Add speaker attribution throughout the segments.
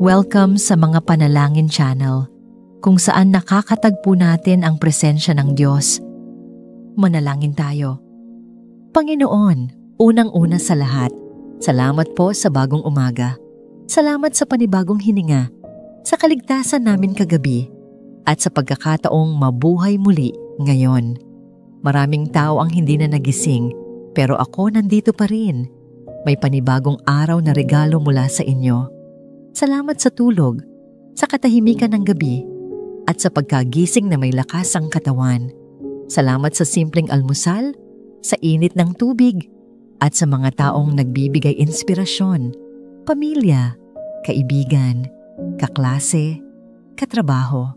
Speaker 1: Welcome sa Mga Panalangin Channel, kung saan nakakatagpo natin ang presensya ng Diyos. Manalangin tayo. Panginoon, unang-una sa lahat, salamat po sa bagong umaga. Salamat sa panibagong hininga, sa kaligtasan namin kagabi, at sa pagkakataong mabuhay muli ngayon. Maraming tao ang hindi na nagising, pero ako nandito pa rin. May panibagong araw na regalo mula sa inyo. Salamat sa tulog, sa katahimikan ng gabi, at sa pagkagising na may lakas ang katawan. Salamat sa simpleng almusal, sa init ng tubig, at sa mga taong nagbibigay inspirasyon, pamilya, kaibigan, kaklase, katrabaho.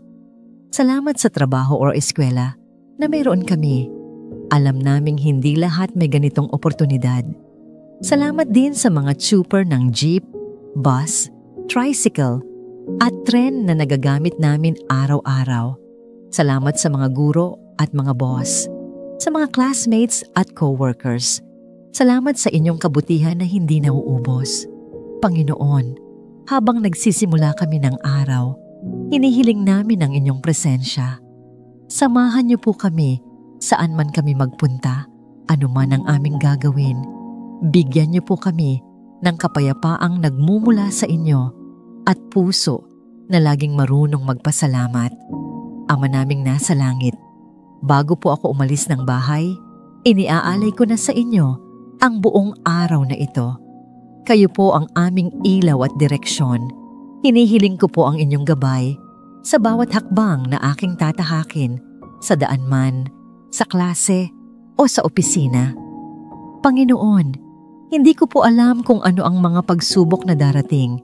Speaker 1: Salamat sa trabaho o eskwela na mayroon kami. Alam naming hindi lahat may ganitong oportunidad. Salamat din sa mga tsuper ng jeep, bus, tricycle, at tren na nagagamit namin araw-araw. Salamat sa mga guro at mga boss, sa mga classmates at co-workers. Salamat sa inyong kabutihan na hindi nauubos. Panginoon, habang nagsisimula kami ng araw, hinihiling namin ang inyong presensya. Samahan niyo po kami saan man kami magpunta, anuman ang aming gagawin. Bigyan niyo po kami ng kapayapaang nagmumula sa inyo at puso na laging marunong magpasalamat. Ama naming nasa langit, bago po ako umalis ng bahay, iniaalay ko na sa inyo ang buong araw na ito. Kayo po ang aming ilaw at direksyon. Hinihiling ko po ang inyong gabay sa bawat hakbang na aking tatahakin, sa daan man, sa klase o sa opisina. Panginoon, hindi ko po alam kung ano ang mga pagsubok na darating,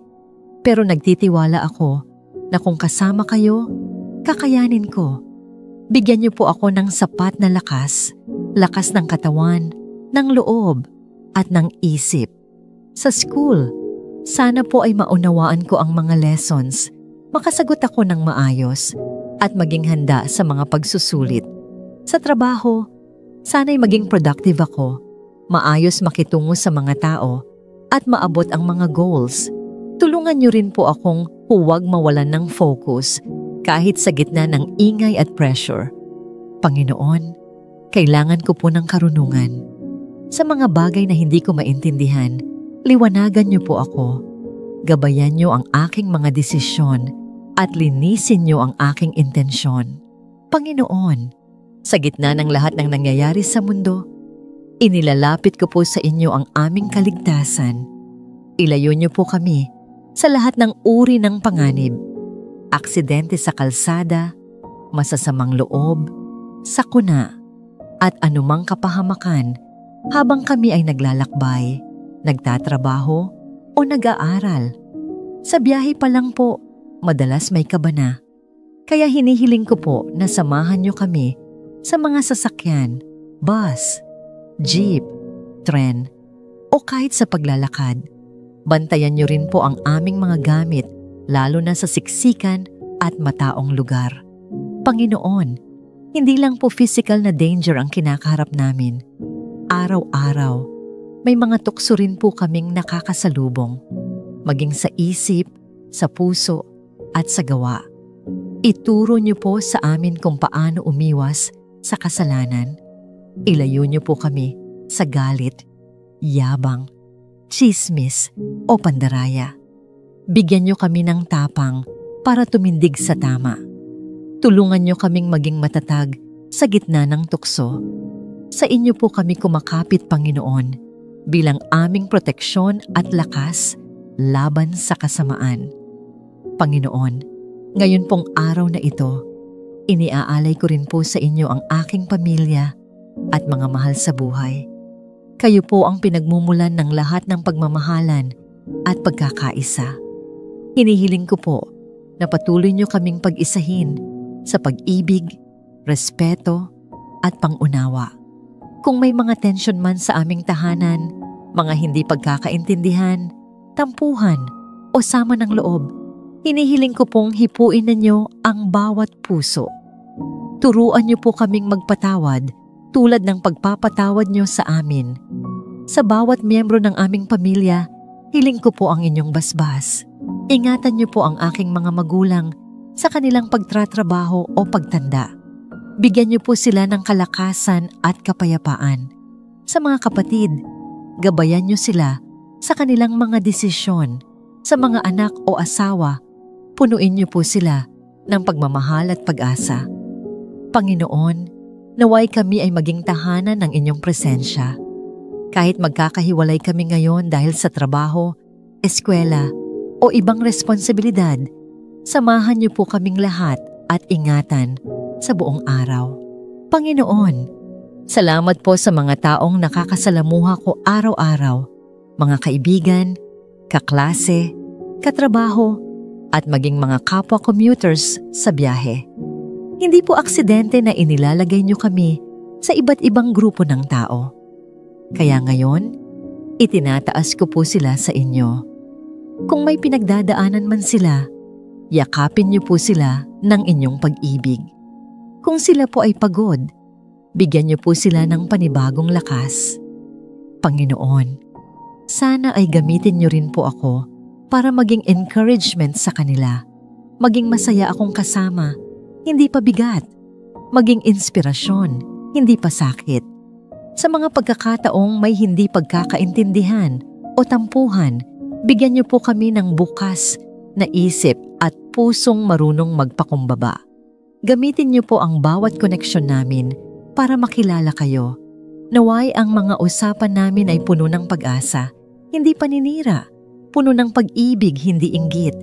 Speaker 1: pero nagtitiwala ako na kung kasama kayo, kakayanin ko. Bigyan niyo po ako ng sapat na lakas ng katawan, ng loob, at ng isip. Sa school, sana po ay maunawaan ko ang mga lessons, makasagot ako ng maayos, at maging handa sa mga pagsusulit. Sa trabaho, sana'y maging productive ako, maayos makitungo sa mga tao, at maabot ang mga goals. Tulungan niyo rin po akong huwag mawalan ng focus kahit sa gitna ng ingay at pressure. Panginoon, kailangan ko po ng karunungan. Sa mga bagay na hindi ko maintindihan, liwanagan niyo po ako. Gabayan niyo ang aking mga desisyon at linisin niyo ang aking intensyon. Panginoon, sa gitna ng lahat ng nangyayari sa mundo, inilalapit ko po sa inyo ang aming kaligtasan. Ilayo niyo po kami sa lahat ng uri ng panganib, aksidente sa kalsada, masasamang loob, sakuna, at anumang kapahamakan habang kami ay naglalakbay, nagtatrabaho o nag-aaral. Sa biyahe pa lang po, madalas may kabana. Kaya hinihiling ko po na samahan niyo kami sa mga sasakyan, bus, jeep, tren, o kahit sa paglalakad. Bantayan niyo rin po ang aming mga gamit, lalo na sa siksikan at mataong lugar. Panginoon, hindi lang po physical na danger ang kinakaharap namin. Araw-araw, may mga tukso rin po kaming nakakasalubong, maging sa isip, sa puso, at sa gawa. Ituro niyo po sa amin kung paano umiwas sa kasalanan. Ilayo niyo po kami sa galit, yabang, tsismis o pandaraya. Bigyan niyo kami ng tapang para tumindig sa tama. Tulungan niyo kaming maging matatag sa gitna ng tukso. Sa inyo po kami kumakapit, Panginoon, bilang aming proteksyon at lakas laban sa kasamaan. Panginoon, ngayon pong araw na ito, iniaalay ko rin po sa inyo ang aking pamilya at mga mahal sa buhay. Kayo po ang pinagmumulan ng lahat ng pagmamahalan at pagkakaisa. Hinihiling ko po na patuloy niyo kaming pag-isahin sa pag-ibig, respeto, at pangunawa. Kung may mga tensyon man sa aming tahanan, mga hindi pagkakaintindihan, tampuhan, o sama ng loob, hinihiling ko pong hipuin ninyo ang bawat puso. Turuan niyo po kaming magpatawad tulad ng pagpapatawad niyo sa amin. Sa bawat miyembro ng aming pamilya, hiling ko po ang inyong basbas. Ingatan niyo po ang aking mga magulang sa kanilang pagtratrabaho o pagtanda. Bigyan niyo po sila ng kalakasan at kapayapaan. Sa mga kapatid, gabayan niyo sila sa kanilang mga desisyon. Sa mga anak o asawa, punuin niyo po sila ng pagmamahal at pag-asa. Panginoon, naway kami ay maging tahanan ng inyong presensya. Kahit magkakahiwalay kami ngayon dahil sa trabaho, eskwela, o ibang responsibilidad, samahan niyo po kaming lahat at ingatan sa buong araw. Panginoon, salamat po sa mga taong nakakasalamuha ko araw-araw, mga kaibigan, kaklase, katrabaho, at maging mga kapwa commuters sa biyahe. Hindi po aksidente na inilalagay niyo kami sa iba't ibang grupo ng tao. Kaya ngayon, itinataas ko po sila sa inyo. Kung may pinagdadaanan man sila, yakapin niyo po sila ng inyong pag-ibig. Kung sila po ay pagod, bigyan niyo po sila ng panibagong lakas. Panginoon, sana ay gamitin niyo rin po ako para maging encouragement sa kanila. Maging masaya akong kasama, hindi pa bigat. Maging inspirasyon, hindi pa sakit. Sa mga pagkakataong may hindi pagkakaintindihan o tampuhan, bigyan niyo po kami ng bukas na isip at pusong marunong magpakumbaba. Gamitin niyo po ang bawat koneksyon namin para makilala kayo. Naway ang mga usapan namin ay puno ng pag-asa, hindi paninira, puno ng pag-ibig, hindi inggit.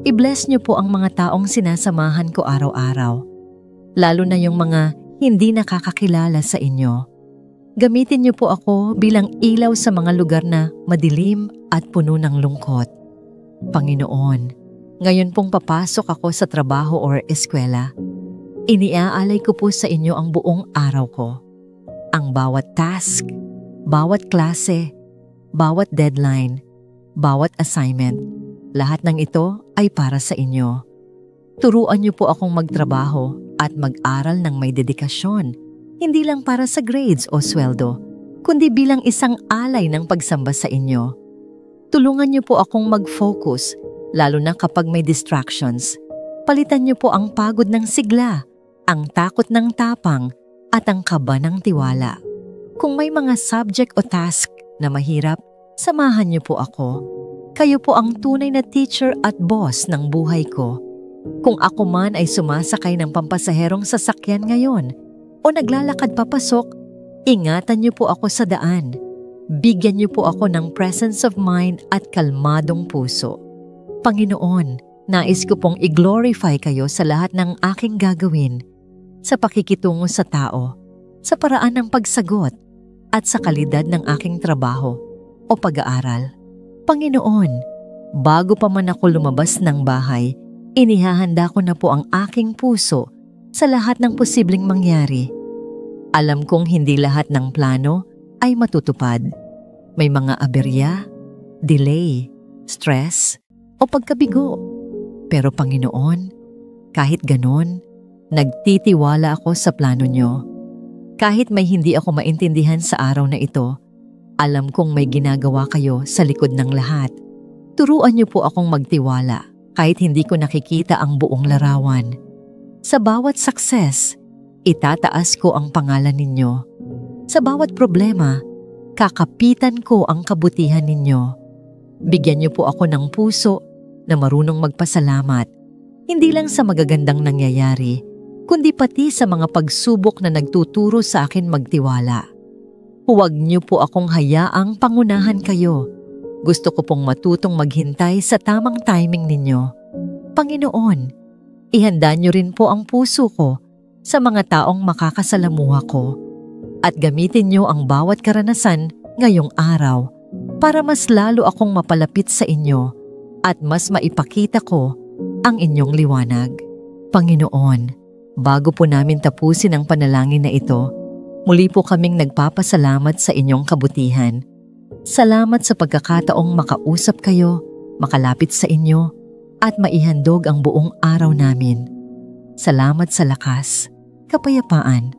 Speaker 1: I-bless niyo po ang mga taong sinasamahan ko araw-araw, lalo na yung mga hindi nakakakilala sa inyo. Gamitin niyo po ako bilang ilaw sa mga lugar na madilim at puno ng lungkot. Panginoon, ngayon pong papasok ako sa trabaho or eskwela, iniaalay ko po sa inyo ang buong araw ko. Ang bawat task, bawat klase, bawat deadline, bawat assignment, lahat ng ito ay para sa inyo. Turuan niyo po akong magtrabaho at mag-aral ng may dedikasyon, hindi lang para sa grades o sweldo, kundi bilang isang alay ng pagsamba sa inyo. Tulungan niyo po akong mag-focus, lalo na kapag may distractions. Palitan niyo po ang pagod ng sigla, ang takot ng tapang, at ang kaba ng tiwala. Kung may mga subject o task na mahirap, samahan niyo po ako. Kayo po ang tunay na teacher at boss ng buhay ko. Kung ako man ay sumasakay ng pampasaherong sasakyan ngayon o naglalakad papasok, ingatan niyo po ako sa daan. Bigyan niyo po ako ng presence of mind at kalmadong puso. Panginoon, nais ko pong i-glorify kayo sa lahat ng aking gagawin, sa pakikitungo sa tao, sa paraan ng pagsagot, at sa kalidad ng aking trabaho o pag-aaral. Panginoon, bago pa man ako lumabas ng bahay, inihahanda ko na po ang aking puso sa lahat ng posibleng mangyari. Alam kong hindi lahat ng plano ay matutupad. May mga aberya, delay, stress, o pagkabigo. Pero Panginoon, kahit ganon, nagtitiwala ako sa plano niyo. Kahit may hindi ako maintindihan sa araw na ito, alam kong may ginagawa kayo sa likod ng lahat. Turuan niyo po akong magtiwala kahit hindi ko nakikita ang buong larawan. Sa bawat success, itataas ko ang pangalan ninyo. Sa bawat problema, kakapitan ko ang kabutihan ninyo. Bigyan niyo po ako ng puso na marunong magpasalamat, hindi lang sa magagandang nangyayari, kundi pati sa mga pagsubok na nagtuturo sa akin magtiwala. Huwag niyo po akong hayaang pangunahan kayo. Gusto ko pong matutong maghintay sa tamang timing ninyo. Panginoon, ihanda niyo rin po ang puso ko sa mga taong makakasalamuha ko at gamitin niyo ang bawat karanasan ngayong araw para mas lalo akong mapalapit sa inyo at mas maipakita ko ang inyong liwanag. Panginoon, bago po namin tapusin ang panalangin na ito, muli po kaming nagpapasalamat sa inyong kabutihan. Salamat sa pagkakataong makausap kayo, makalapit sa inyo, at maihandog ang buong araw namin. Salamat sa lakas, kapayapaan,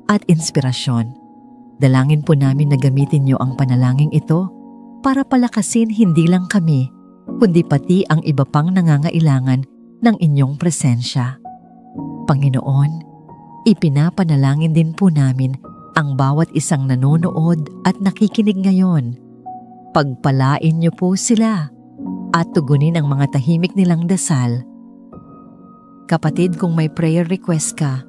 Speaker 1: at inspirasyon. Dalangin po namin na gamitin niyo ang panalangin ito para palakasin hindi lang kami, kundi pati ang iba pang nangangailangan ng inyong presensya. Panginoon, ipinapanalangin din po namin ang bawat isang nanonood at nakikinig ngayon. Pagpalain niyo po sila at tugunin ang mga tahimik nilang dasal. Kapatid, kung may prayer request ka,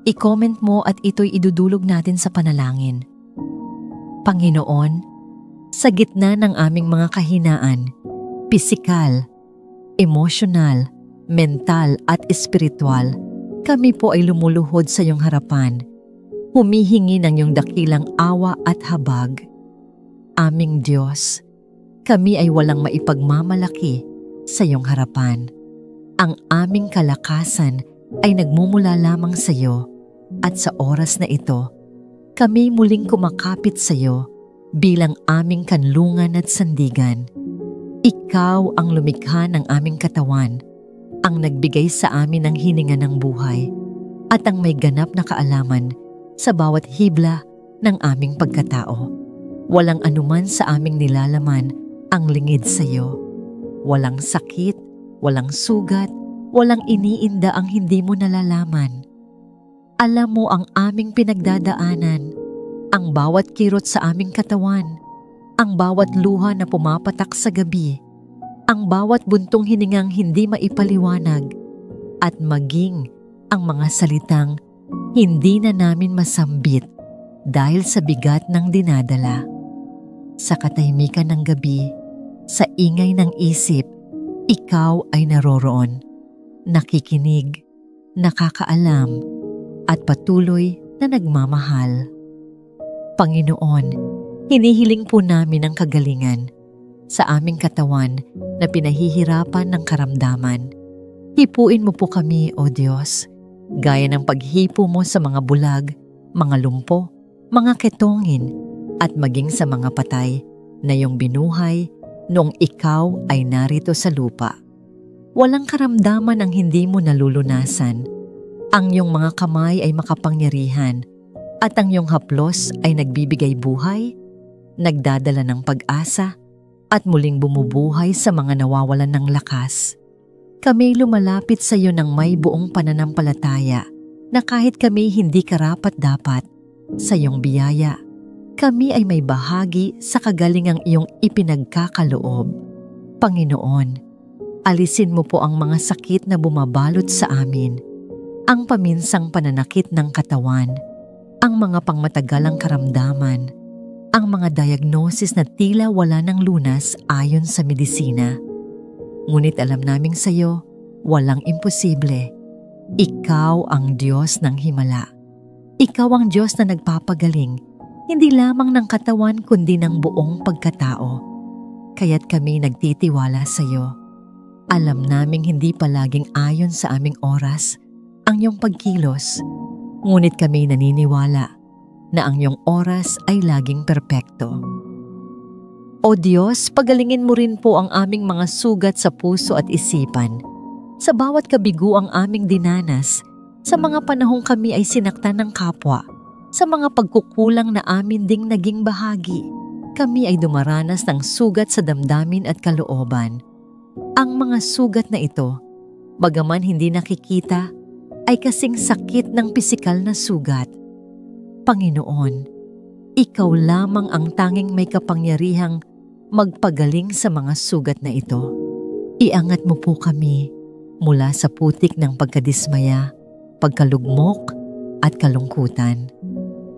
Speaker 1: i-comment mo at ito'y idudulog natin sa panalangin. Panginoon, sa gitna ng aming mga kahinaan, pisikal, emosyonal, mental at espiritual, kami po ay lumuluhod sa iyong harapan, humihingi ng iyong dakilang awa at habag. Aming Diyos, kami ay walang maipagmamalaki sa iyong harapan. Ang aming kalakasan ay nagmumula lamang sa iyo at sa oras na ito, kami muling kumakapit sa iyo bilang aming kanlungan at sandigan. Ikaw ang lumikha ng aming katawan, ang nagbigay sa amin ng hininga ng buhay, at ang may ganap na kaalaman sa bawat hibla ng aming pagkatao. Walang anuman sa aming nilalaman ang lingid sa iyo. Walang sakit, walang sugat, walang iniinda ang hindi mo nalalaman. Alam mo ang aming pinagdadaanan, ang bawat kirot sa aming katawan, ang bawat luha na pumapatak sa gabi, ang bawat buntong hiningang hindi maipaliwanag, at maging ang mga salitang hindi na namin masambit dahil sa bigat ng dinadala. Sa katahimikan ng gabi, sa ingay ng isip, ikaw ay naroroon, nakikinig, nakakaalam, at patuloy na nagmamahal. Panginoon, hinihiling po namin ang kagalingan sa aming katawan na pinahihirapan ng karamdaman. Hipuin mo po kami, O Diyos, gaya ng paghipo mo sa mga bulag, mga lumpo, mga ketongin, at maging sa mga patay na iyong binuhay noong ikaw ay narito sa lupa. Walang karamdaman ang hindi mo nalulunasan. Ang iyong mga kamay ay makapangyarihan at ang iyong haplos ay nagbibigay buhay, nagdadala ng pag-asa at muling bumubuhay sa mga nawawalan ng lakas. Kami lumalapit sa iyo ng may buong pananampalataya na kahit kami hindi karapat-dapat sa iyong biyaya, kami ay may bahagi sa kagalingang iyong ipinagkakaloob. Panginoon, alisin mo po ang mga sakit na bumabalot sa amin, ang paminsang pananakit ng katawan, ang mga pangmatagalang karamdaman, ang mga diagnosis na tila wala ng lunas ayon sa medisina. Ngunit alam naming sa iyo, walang imposible. Ikaw ang Diyos ng himala. Ikaw ang Diyos na nagpapagaling, hindi lamang ng katawan kundi ng buong pagkatao. Kaya't kami nagtitiwala sa iyo. Alam naming hindi palaging ayon sa aming oras ang iyong pagkilos, ngunit kami naniniwala na ang iyong oras ay laging perpekto. O Diyos, pagalingin mo rin po ang aming mga sugat sa puso at isipan. Sa bawat kabigo ang aming dinanas, sa mga panahong kami ay sinaktan ng kapwa, sa mga pagkukulang na amin ding naging bahagi, kami ay dumaranas ng sugat sa damdamin at kalooban. Ang mga sugat na ito, bagaman hindi nakikita, ay kasing sakit ng pisikal na sugat. Panginoon, ikaw lamang ang tanging may kapangyarihang magpagaling sa mga sugat na ito. Iangat mo po kami mula sa putik ng pagkadismaya, pagkalugmok at kalungkutan.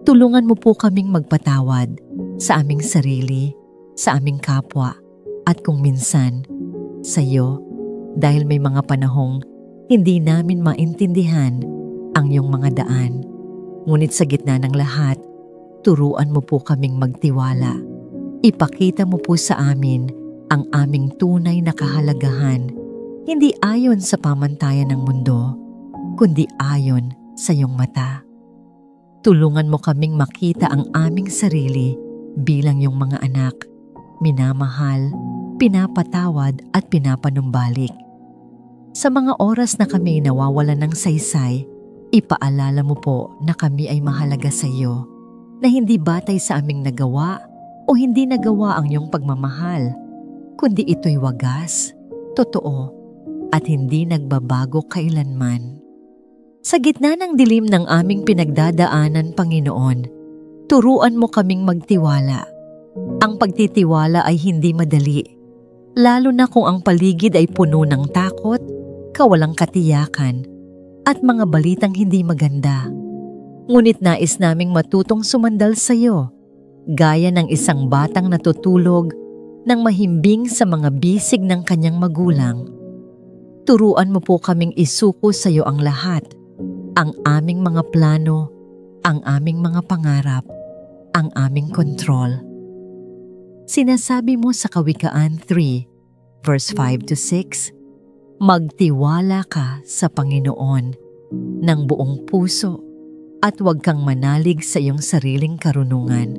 Speaker 1: Tulungan mo po kaming magpatawad sa aming sarili, sa aming kapwa, at kung minsan, sa iyo, dahil may mga panahong hindi namin maintindihan ang iyong mga daan. Ngunit sa gitna ng lahat, turuan mo po kaming magtiwala. Ipakita mo po sa amin ang aming tunay na kahalagahan, hindi ayon sa pamantayan ng mundo, kundi ayon sa iyong mata. Tulungan mo kaming makita ang aming sarili bilang iyong mga anak, minamahal, pinapatawad at pinapanumbalik. Sa mga oras na kami nawawalan ng saysay, ipaalala mo po na kami ay mahalaga sa iyo, na hindi batay sa aming nagawa o hindi nagawa ang iyong pagmamahal, kundi ito'y wagas, totoo, at hindi nagbabago kailanman. Sa gitna ng dilim ng aming pinagdadaanan, Panginoon, turuan mo kaming magtiwala. Ang pagtitiwala ay hindi madali, lalo na kung ang paligid ay puno ng takot, kawalang katiyakan, at mga balitang hindi maganda. Ngunit nais naming matutong sumandal sa iyo, gaya ng isang batang natutulog nang mahimbing sa mga bisig ng kanyang magulang. Turuan mo po kaming isuko sa iyo ang lahat, ang aming mga plano, ang aming mga pangarap, ang aming kontrol. Sinasabi mo sa Kawikaan 3, verse 5-6, magtiwala ka sa Panginoon ng buong puso at huwag kang manalig sa iyong sariling karunungan.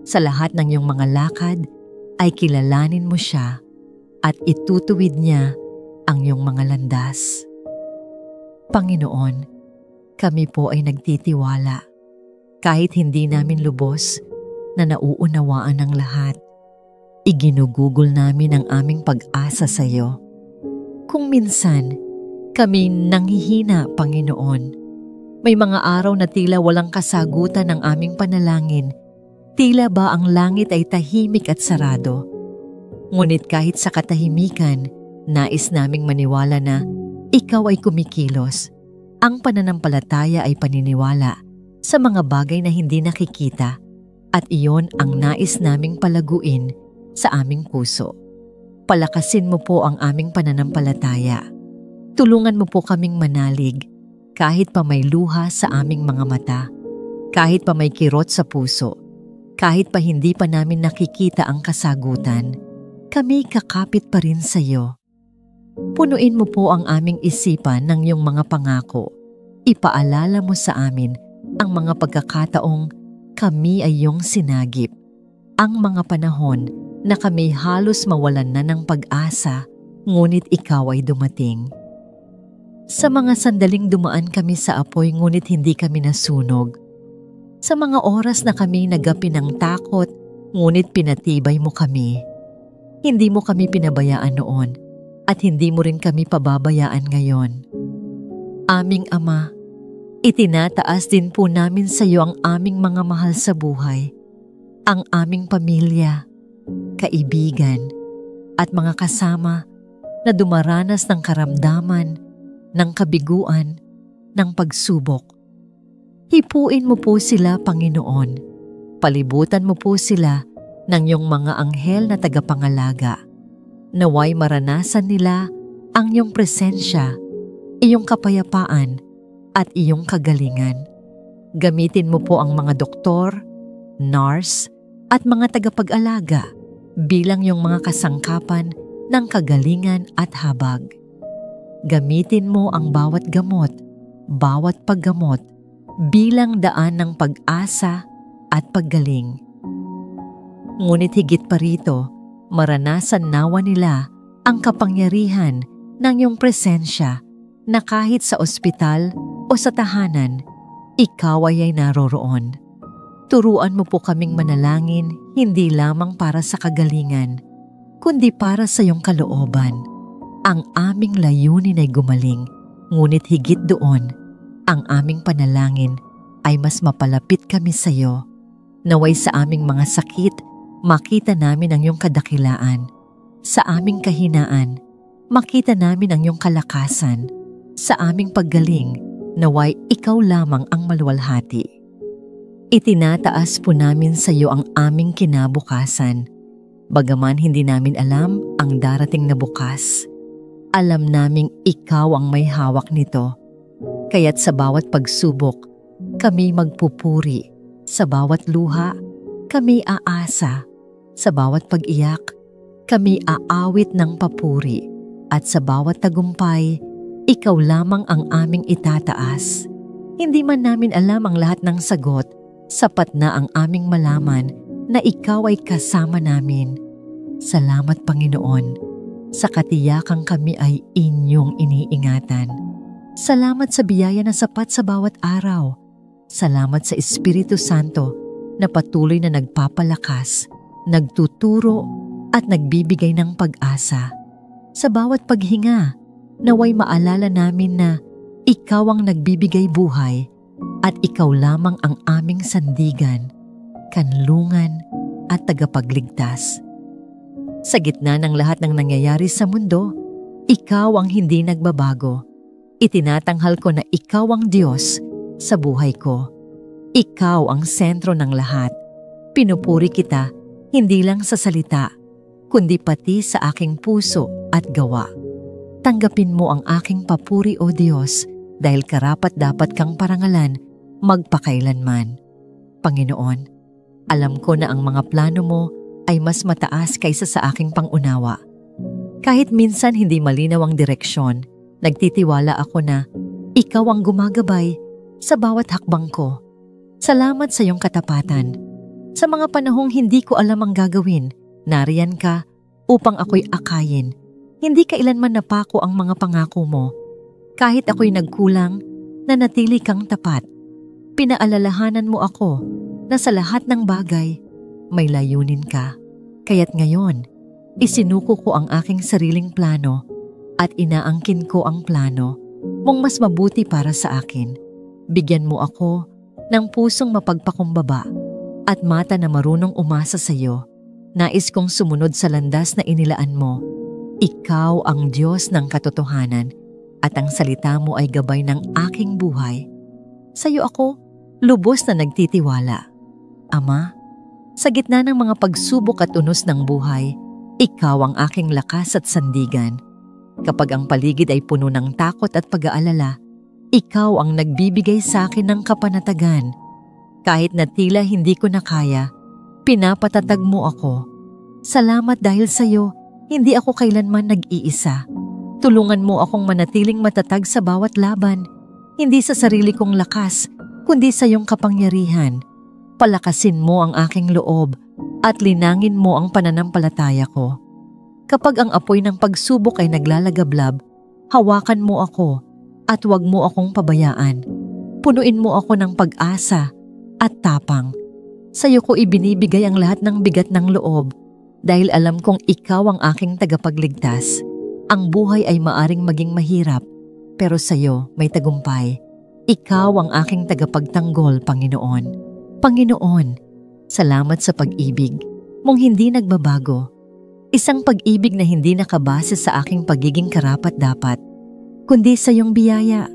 Speaker 1: Sa lahat ng iyong mga lakad ay kilalanin mo siya at itutuwid niya ang iyong mga landas. Panginoon, kami po ay nagtitiwala kahit hindi namin lubos na nauunawaan ang lahat. Iginugugol namin ang aming pag-asa sa iyo. Kung minsan, kami nanghihina, Panginoon. May mga araw na tila walang kasagutan ng aming panalangin. Tila ba ang langit ay tahimik at sarado? Ngunit kahit sa katahimikan, nais naming maniwala na ikaw ay kumikilos. Ang pananampalataya ay paniniwala sa mga bagay na hindi nakikita at iyon ang nais naming palaguin sa aming puso. Palakasin mo po ang aming pananampalataya. Tulungan mo po kaming manalig kahit pa may luha sa aming mga mata, kahit pa may kirot sa puso, kahit pa hindi pa namin nakikita ang kasagutan. Kami kakapit pa rin sa iyo. Punuin mo po ang aming isipan ng iyong mga pangako. Ipaalala mo sa amin ang mga pagkakataong kami ay iyong sinagip. Ang mga panahon na kami halos mawalan na ng pag-asa, ngunit ikaw ay dumating. Sa mga sandaling dumaan kami sa apoy ngunit hindi kami nasunog. Sa mga oras na kami nagapi ng takot, ngunit pinatibay mo kami. Hindi mo kami pinabayaan noon at hindi mo rin kami pababayaan ngayon. Aming Ama, itinataas din po namin sa iyo ang aming mga mahal sa buhay, ang aming pamilya, kaibigan, at mga kasama na dumaranas ng karamdaman, ng kabiguan, ng pagsubok. Hipuin mo po sila, Panginoon. Palibutan mo po sila ng iyong mga anghel na tagapangalaga. Naway maranasan nila ang iyong presensya, iyong kapayapaan, at iyong kagalingan. Gamitin mo po ang mga doktor, nurse, at mga tagapag-alaga bilang iyong mga kasangkapan ng kagalingan at habag. Gamitin mo ang bawat gamot, bawat paggamot, bilang daan ng pag-asa at paggaling. Ngunit higit pa rito, maranasan nawa nila ang kapangyarihan ng iyong presensya na kahit sa ospital o sa tahanan, ikaw ay naroroon. Turuan mo po kaming manalangin hindi lamang para sa kagalingan, kundi para sa iyong kalooban. Ang aming layunin ay gumaling, ngunit higit doon, ang aming panalangin ay mas mapalapit kami sa iyo. Naway sa aming mga sakit, makita namin ang iyong kadakilaan. Sa aming kahinaan, makita namin ang iyong kalakasan. Sa aming paggaling, naway ikaw lamang ang maluwalhati. Itinataas po namin sa iyo ang aming kinabukasan. Bagaman hindi namin alam ang darating na bukas, alam naming ikaw ang may hawak nito. Kaya't sa bawat pagsubok, kami magpupuri. Sa bawat luha, kami aasa. Sa bawat pag-iyak, kami aawit ng papuri. At sa bawat tagumpay, ikaw lamang ang aming itataas. Hindi man namin alam ang lahat ng sagot, sapat na ang aming malaman na ikaw ay kasama namin. Salamat, Panginoon, sa katiyakang kami ay inyong iniingatan. Salamat sa biyaya na sapat sa bawat araw. Salamat sa Espiritu Santo na patuloy na nagpapalakas, nagtuturo at nagbibigay ng pag-asa. Sa bawat paghinga, naway maalala namin na ikaw ang nagbibigay buhay at ikaw lamang ang aming sandigan, kanlungan at tagapagligtas. Sa gitna ng lahat ng nangyayari sa mundo, ikaw ang hindi nagbabago. Itinatanghal ko na ikaw ang Diyos sa buhay ko. Ikaw ang sentro ng lahat. Pinupuri kita hindi lang sa salita, kundi pati sa aking puso at gawa. Tanggapin mo ang aking papuri o Diyos dahil karapat-dapat kang parangalan magpakailanman. Panginoon, alam ko na ang mga plano mo ay mas mataas kaysa sa aking pangunawa. Kahit minsan hindi malinaw ang direksyon, nagtitiwala ako na ikaw ang gumagabay sa bawat hakbang ko. Salamat sa iyong katapatan. Sa mga panahong hindi ko alam ang gagawin, nariyan ka upang ako'y akayin. Hindi kailanman napako ang mga pangako mo. Kahit ako'y nagkulang, nanatili kang tapat. Pinaalalahanan mo ako na sa lahat ng bagay, may layunin ka. Kaya't ngayon, isinuko ko ang aking sariling plano at inaangkin ko ang plano mong mas mabuti para sa akin. Bigyan mo ako ng pusong mapagpakumbaba at mata na marunong umasa sa iyo. Nais kong sumunod sa landas na inilaan mo. Ikaw ang Diyos ng katotohanan at ang salita mo ay gabay ng aking buhay. Sa iyo ako lubos na nagtitiwala. Ama, sa gitna ng mga pagsubok at unos ng buhay, ikaw ang aking lakas at sandigan. Kapag ang paligid ay puno ng takot at pag-aalala, ikaw ang nagbibigay sa akin ng kapanatagan. Kahit na tila hindi ko na kaya, pinapatatag mo ako. Salamat dahil sa iyo, hindi ako kailanman nag-iisa. Tulungan mo akong manatiling matatag sa bawat laban, hindi sa sarili kong lakas, kundi sa iyong kapangyarihan. Palakasin mo ang aking loob at linangin mo ang pananampalataya ko. Kapag ang apoy ng pagsubok ay naglalagablab, hawakan mo ako at huwag mo akong pabayaan. Punuin mo ako ng pag-asa at tapang. Sa iyo ko ibinibigay ang lahat ng bigat ng loob dahil alam kong ikaw ang aking tagapagligtas. Ang buhay ay maaring maging mahirap, pero sa iyo may tagumpay. Ikaw ang aking tagapagtanggol, Panginoon. Panginoon, salamat sa pag-ibig mong hindi nagbabago. Isang pag-ibig na hindi nakabase sa aking pagiging karapat-dapat, kundi sa iyong biyaya.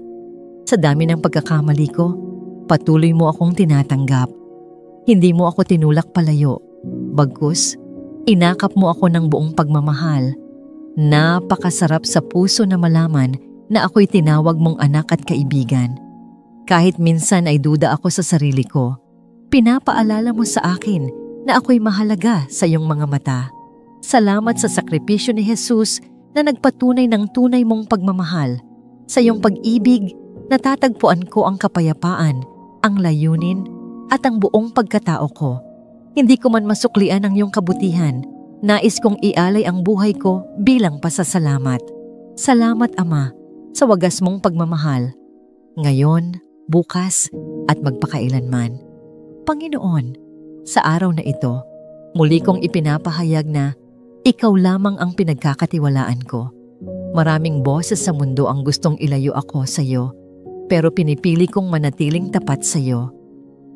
Speaker 1: Sa dami ng pagkakamali ko, patuloy mo akong tinatanggap. Hindi mo ako tinulak palayo. Bagkus, inakap mo ako ng buong pagmamahal. Napakasarap sa puso na malaman na ako'y tinawag mong anak at kaibigan. Kahit minsan ay duda ako sa sarili ko, pinapaalala mo sa akin na ako'y mahalaga sa iyong mga mata. Salamat sa sakripisyo ni Jesus na nagpatunay ng tunay mong pagmamahal. Sa iyong pag-ibig, natatagpuan ko ang kapayapaan, ang layunin, at ang buong pagkatao ko. Hindi ko man masuklian ang iyong kabutihan. Nais kong ialay ang buhay ko bilang pasasalamat. Salamat, Ama, sa wagas mong pagmamahal. Ngayon, bukas, at magpakailanman. Panginoon, sa araw na ito, muli kong ipinapahayag na ikaw lamang ang pinagkakatiwalaan ko. Maraming boses sa mundo ang gustong ilayo ako sa iyo, pero pinipili kong manatiling tapat sa iyo.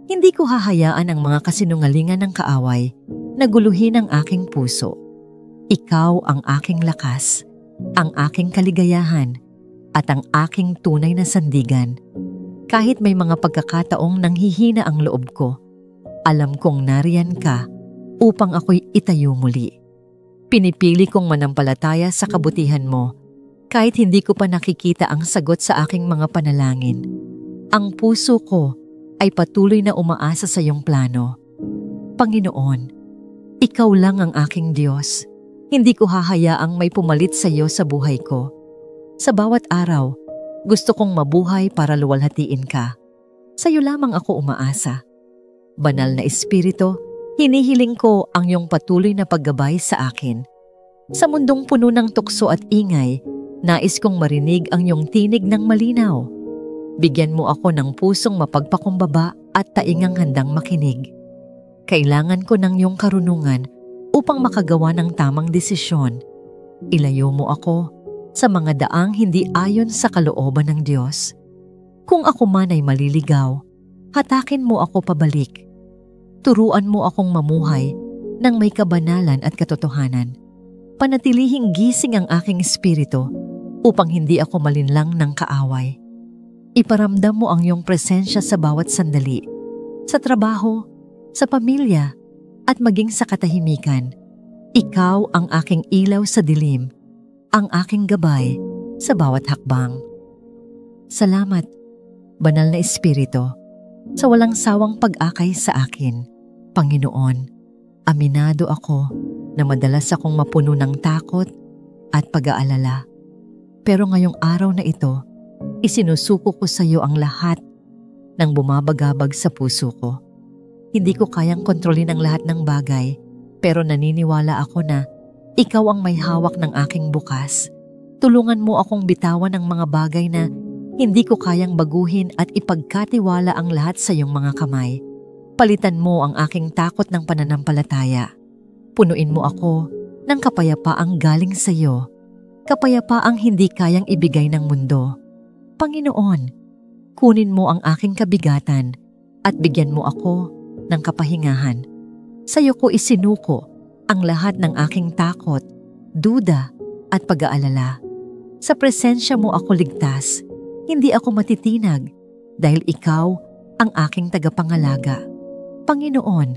Speaker 1: Hindi ko hahayaan ang mga kasinungalingan ng kaaway na guluhin ang aking puso. Ikaw ang aking lakas, ang aking kaligayahan, at ang aking tunay na sandigan. Kahit may mga pagkakataong nanghihina ang loob ko, alam kong nariyan ka upang ako'y itayo muli. Pinipili kong manampalataya sa kabutihan mo kahit hindi ko pa nakikita ang sagot sa aking mga panalangin. Ang puso ko ay patuloy na umaasa sa iyong plano. Panginoon, ikaw lang ang aking Diyos. Hindi ko hahayaang may pumalit sa iyo sa buhay ko. Sa bawat araw, gusto kong mabuhay para luwalhatiin ka. Sa iyo lamang ako umaasa. Banal na Espiritu, hinihiling ko ang iyong patuloy na paggabay sa akin. Sa mundong puno ng tukso at ingay, nais kong marinig ang iyong tinig ng malinaw. Bigyan mo ako ng pusong mapagpakumbaba at taingang handang makinig. Kailangan ko ng iyong karunungan upang makagawa ng tamang desisyon. Ilayo mo ako sa mga daang hindi ayon sa kalooban ng Diyos. Kung ako man ay maliligaw, hatakin mo ako pabalik. Turuan mo akong mamuhay ng may kabanalan at katotohanan. Panatilihing gising ang aking espiritu upang hindi ako malinlang ng kaaway. Iparamdam mo ang iyong presensya sa bawat sandali, sa trabaho, sa pamilya, at maging sa katahimikan. Ikaw ang aking ilaw sa dilim, ang aking gabay sa bawat hakbang. Salamat, Banal na Espiritu, sa walang sawang pag-akay sa akin. Panginoon, aminado ako na madalas akong mapuno ng takot at pag-aalala. Pero ngayong araw na ito, isinusuko ko sa iyo ang lahat ng bumabagabag sa puso ko. Hindi ko kayang kontrolin ang lahat ng bagay, pero naniniwala ako na ikaw ang may hawak ng aking bukas. Tulungan mo akong bitawan ang mga bagay na hindi ko kayang baguhin at ipagkatiwala ang lahat sa iyong mga kamay. Palitan mo ang aking takot ng pananampalataya. Punuin mo ako ng kapayapaang galing sa iyo, kapayapaang hindi kayang ibigay ng mundo. Panginoon, kunin mo ang aking kabigatan at bigyan mo ako ng kapahingahan. Sa iyo ko isinuko ang lahat ng aking takot, duda at pag-aalala. Sa presensya mo ako ligtas, hindi ako matitinag dahil ikaw ang aking tagapangalaga. Panginoon,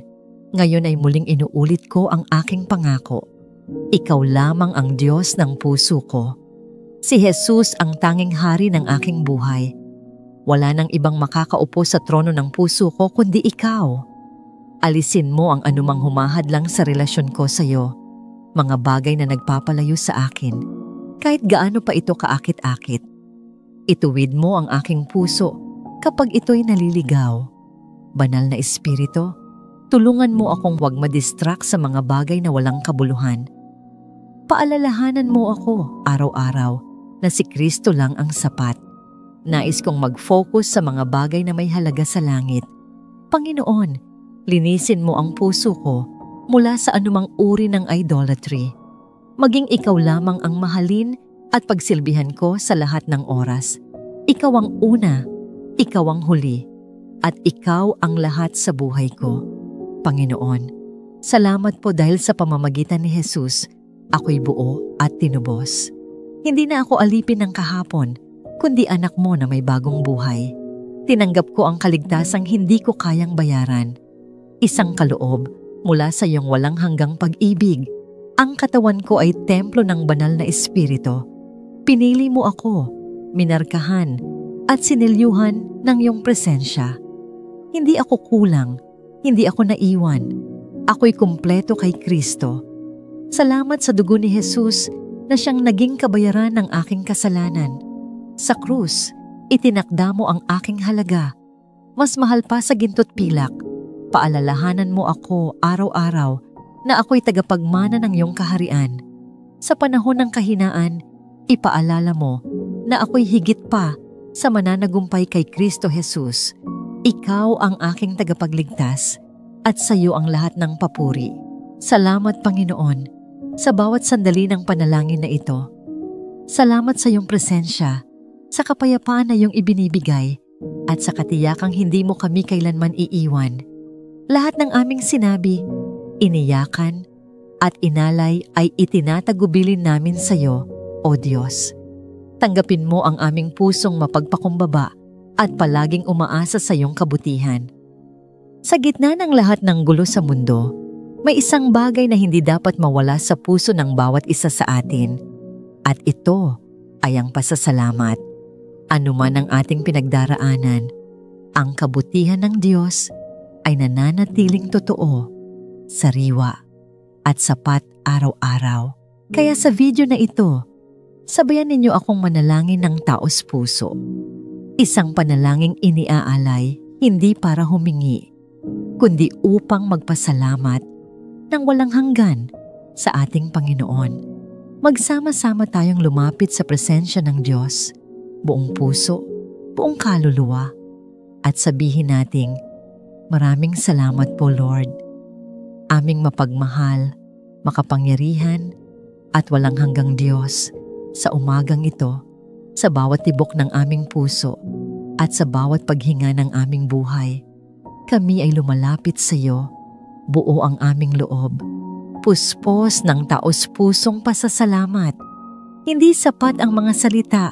Speaker 1: ngayon ay muling inuulit ko ang aking pangako. Ikaw lamang ang Diyos ng puso ko. Si Jesus ang tanging hari ng aking buhay. Wala nang ibang makakaupo sa trono ng puso ko kundi ikaw. Alisin mo ang anumang humahadlang sa relasyon ko sa iyo, mga bagay na nagpapalayo sa akin, kahit gaano pa ito kaakit-akit. Ituwid mo ang aking puso kapag ito'y naliligaw. Banal na Espiritu, tulungan mo akong huwag madistract sa mga bagay na walang kabuluhan. Paalalahanan mo ako araw-araw na si Kristo lang ang sapat. Nais kong mag-focus sa mga bagay na may halaga sa langit. Panginoon, linisin mo ang puso ko mula sa anumang uri ng idolatry. Maging ikaw lamang ang mahalin at pagsilbihan ko sa lahat ng oras. Ikaw ang una, ikaw ang huli, at ikaw ang lahat sa buhay ko. Panginoon, salamat po dahil sa pamamagitan ni Jesus, ako'y buo at tinubos. Hindi na ako alipin ng kahapon, kundi anak mo na may bagong buhay. Tinanggap ko ang kaligtasang hindi ko kayang bayaran. Isang kaloob mula sa iyong walang hanggang pag-ibig. Ang katawan ko ay templo ng banal na Espiritu. Pinili mo ako, minarkahan, at sinilyuhan ng iyong presensya. Hindi ako kulang, hindi ako naiwan. Ako'y kumpleto kay Kristo. Salamat sa dugo ni Jesus na siyang naging kabayaran ng aking kasalanan. Sa krus, itinakda mo ang aking halaga. Mas mahal pa sa ginto't pilak. Paalalahanan mo ako araw-araw na ako'y tagapagmana ng iyong kaharian. Sa panahon ng kahinaan, ipaalala mo na ako'y higit pa sa mananagumpay kay Kristo Jesus. Ikaw ang aking tagapagligtas at sa iyo ang lahat ng papuri. Salamat, Panginoon, sa bawat sandali ng panalangin na ito. Salamat sa iyong presensya, sa kapayapaan na iyong ibinibigay, at sa katiyakang hindi mo kami kailanman iiwan. Lahat ng aming sinabi, iniyakan, at inalay ay itinatagubilin namin sa iyo, O Diyos. Tanggapin mo ang aming pusong mapagpakumbaba at palaging umaasa sa iyong kabutihan. Sa gitna ng lahat ng gulo sa mundo, may isang bagay na hindi dapat mawala sa puso ng bawat isa sa atin. At ito ay ang pasasalamat. Ano man ang ating pinagdaraanan, ang kabutihan ng Diyos ay nananatiling totoo, sariwa, at sapat araw-araw. Kaya sa video na ito, sabayan ninyo akong manalangin ng taos puso. Isang panalangin iniaalay, hindi para humingi, kundi upang magpasalamat ng walang hanggan sa ating Panginoon. Magsama-sama tayong lumapit sa presensya ng Diyos, buong puso, buong kaluluwa, at sabihin nating, maraming salamat po, Lord. Aming mapagmahal, makapangyarihan, at walang hanggang Diyos, sa umagang ito, sa bawat tibok ng aming puso at sa bawat paghinga ng aming buhay, kami ay lumalapit sa iyo, buo ang aming loob, puspos ng taos-pusong pasasalamat. Hindi sapat ang mga salita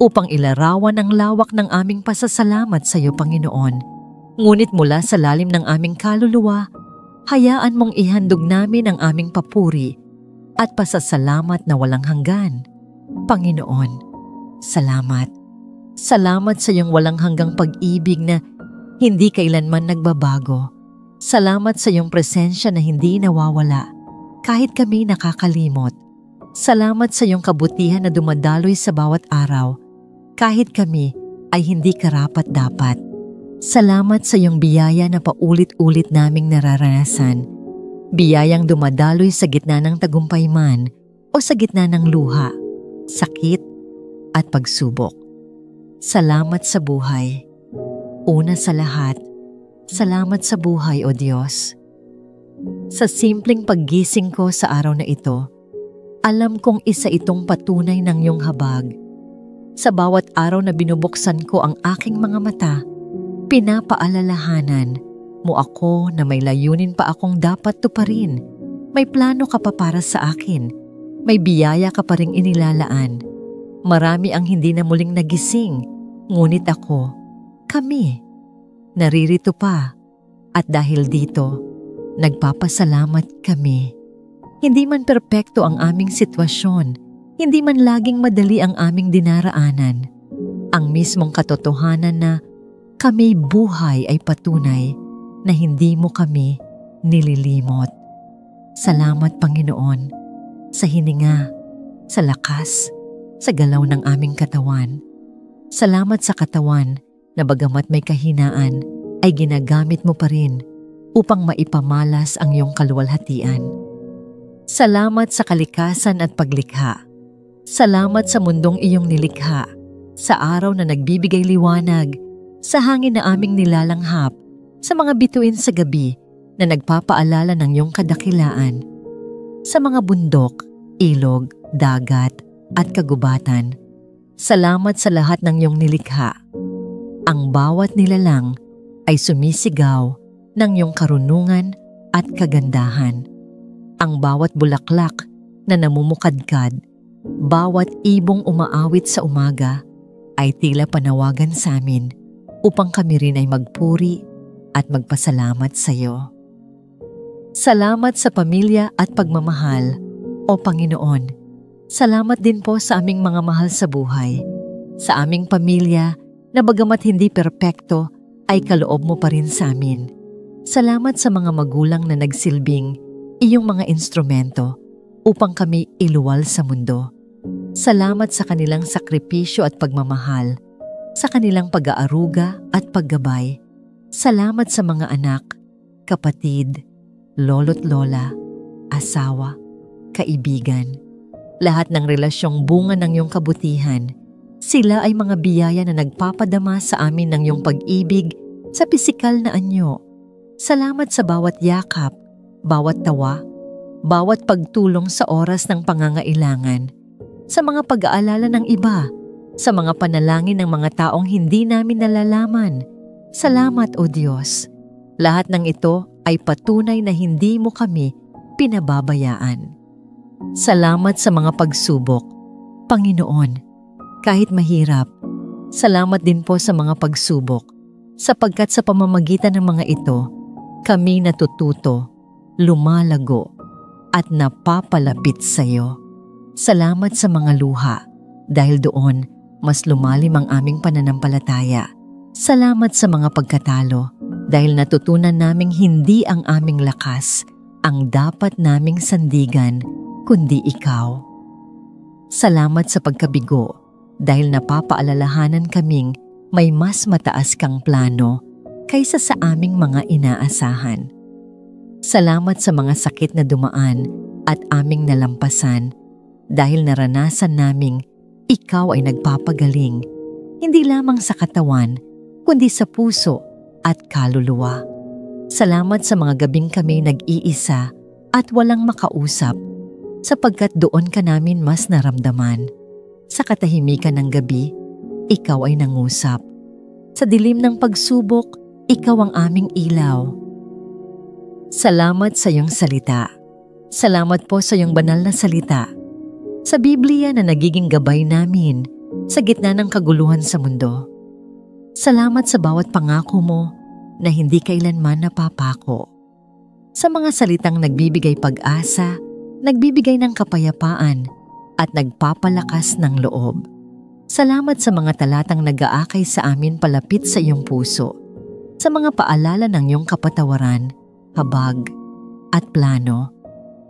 Speaker 1: upang ilarawan ang lawak ng aming pasasalamat sa iyo, Panginoon. Ngunit mula sa lalim ng aming kaluluwa, hayaan mong ihandog namin ang aming papuri at pasasalamat na walang hanggan. Panginoon, salamat. Salamat sa iyong walang hanggang pag-ibig na hindi kailanman nagbabago. Salamat sa iyong presensya na hindi nawawala kahit kami nakakalimot. Salamat sa iyong kabutihan na dumadaloy sa bawat araw kahit kami ay hindi karapat-dapat. Salamat sa iyong biyaya na paulit-ulit naming nararanasan. Biyayang dumadaloy sa gitna ng tagumpay man o sa gitna ng luha, sakit at pagsubok. Salamat sa buhay. Una sa lahat, salamat sa buhay, O Diyos. Sa simpleng paggising ko sa araw na ito, alam kong isa itong patunay ng iyong habag. Sa bawat araw na binubuksan ko ang aking mga mata, pinapaalalahanan mo ako na may layunin pa akong dapat tuparin. May plano ka pa para sa akin. May biyaya ka pa ring inilalaan. Marami ang hindi na muling nagising, ngunit ako, kami, naririto pa. At dahil dito, nagpapasalamat kami. Hindi man perpekto ang aming sitwasyon, hindi man laging madali ang aming dinaraanan. Ang mismong katotohanan na kami buhay ay patunay na hindi mo kami nililimot. Salamat, Panginoon, sa hininga, sa lakas, sa galaw ng aming katawan. Salamat sa katawan na bagamat may kahinaan ay ginagamit mo pa rin upang maipamalas ang iyong kaluwalhatian. Salamat sa kalikasan at paglikha. Salamat sa mundong iyong nilikha, sa araw na nagbibigay liwanag, sa hangin na aming nilalanghap, sa mga bituin sa gabi na nagpapaalala ng iyong kadakilaan, sa mga bundok, ilog, dagat at kagubatan. Salamat sa lahat ng iyong nilikha. Ang bawat nilalang ay sumisigaw ng iyong karunungan at kagandahan. Ang bawat bulaklak na namumukadkad, bawat ibong umaawit sa umaga ay tila panawagan sa amin upang kami rin ay magpuri at magpasalamat sa iyo. Salamat sa pamilya at pagmamahal, O Panginoon. Salamat din po sa aming mga mahal sa buhay, sa aming pamilya na bagamat hindi perpekto ay kaloob mo pa rin sa amin. Salamat sa mga magulang na nagsilbing iyong mga instrumento upang kami iluwal sa mundo. Salamat sa kanilang sakripisyo at pagmamahal, sa kanilang pag-aaruga at paggabay. Salamat sa mga anak, kapatid, lolo't lola, asawa, kaibigan. Lahat ng relasyong bunga ng iyong kabutihan, sila ay mga biyaya na nagpapadama sa amin ng iyong pag-ibig sa pisikal na anyo. Salamat sa bawat yakap, bawat tawa, bawat pagtulong sa oras ng pangangailangan, sa mga pag-aalala ng iba, sa mga panalangin ng mga taong hindi namin nalalaman. Salamat, O Diyos. Lahat ng ito ay patunay na hindi mo kami pinababayaan. Salamat sa mga pagsubok, Panginoon. Kahit mahirap, salamat din po sa mga pagsubok, sapagkat sa pamamagitan ng mga ito, kami natututo, lumalago, at napapalapit sa iyo. Salamat sa mga luha, dahil doon mas lumalim ang aming pananampalataya. Salamat sa mga pagkatalo, dahil natutunan naming hindi ang aming lakas ang dapat naming sandigan, kundi ikaw. Salamat sa pagkabigo, dahil napapaalalahanan kaming may mas mataas kang plano kaysa sa aming mga inaasahan. Salamat sa mga sakit na dumaan at aming nalampasan, dahil naranasan naming ikaw ay nagpapagaling, hindi lamang sa katawan, kundi sa puso at kaluluwa. Salamat sa mga gabing kami nag-iisa at walang makausap. sapagkat doon ka namin mas naramdaman. Sa katahimikan ng gabi, ikaw ay nangusap. Sa dilim ng pagsubok, ikaw ang aming ilaw. Salamat sa iyong salita. Salamat po sa iyong banal na salita. Sa Biblia na nagiging gabay namin sa gitna ng kaguluhan sa mundo. Salamat sa bawat pangako mo na hindi kailanman napapako. Sa mga salitang nagbibigay pag-asa, nagbibigay ng kapayapaan, at nagpapalakas ng loob. Salamat sa mga talatang nag-aakay sa amin palapit sa iyong puso, sa mga paalala ng iyong kapatawaran, habag, at plano.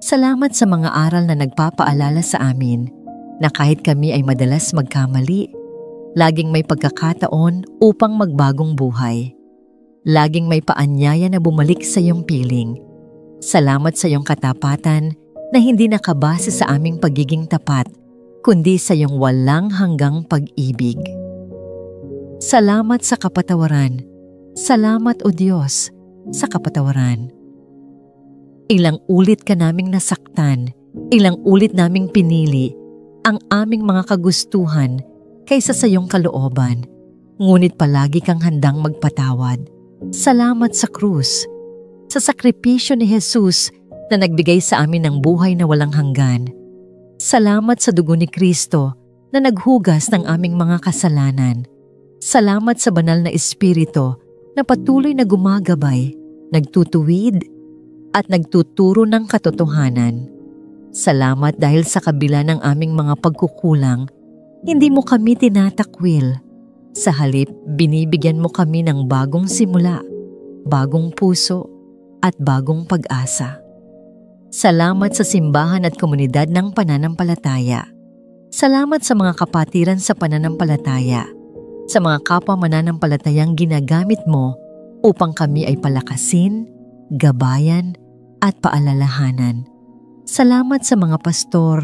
Speaker 1: Salamat sa mga aral na nagpapaalala sa amin na kahit kami ay madalas magkamali, laging may pagkakataon upang magbagong buhay. Laging may paanyaya na bumalik sa iyong piling. Salamat sa iyong katapatan na hindi nakabase sa aming pagiging tapat, kundi sa iyong walang hanggang pag-ibig. Salamat sa kapatawaran. Salamat, O Diyos, sa kapatawaran. Ilang ulit ka naming nasaktan, ilang ulit naming pinili ang aming mga kagustuhan kaysa sa iyong kalooban, ngunit palagi kang handang magpatawad. Salamat sa krus, sa sakripisyo ni Jesus na nagbigay sa amin ng buhay na walang hanggan. Salamat sa dugo ni Kristo na naghugas ng aming mga kasalanan. Salamat sa banal na Espiritu na patuloy na gumagabay, nagtutuwid, at nagtuturo ng katotohanan. Salamat dahil sa kabila ng aming mga pagkukulang, hindi mo kami tinatakwil. Sa halip, binibigyan mo kami ng bagong simula, bagong puso, at bagong pag-asa. Salamat sa simbahan at komunidad ng pananampalataya. Salamat sa mga kapatiran sa pananampalataya, sa mga kapwa mananampalatayang ginagamit mo upang kami ay palakasin, gabayan, at paalalahanan. Salamat sa mga pastor,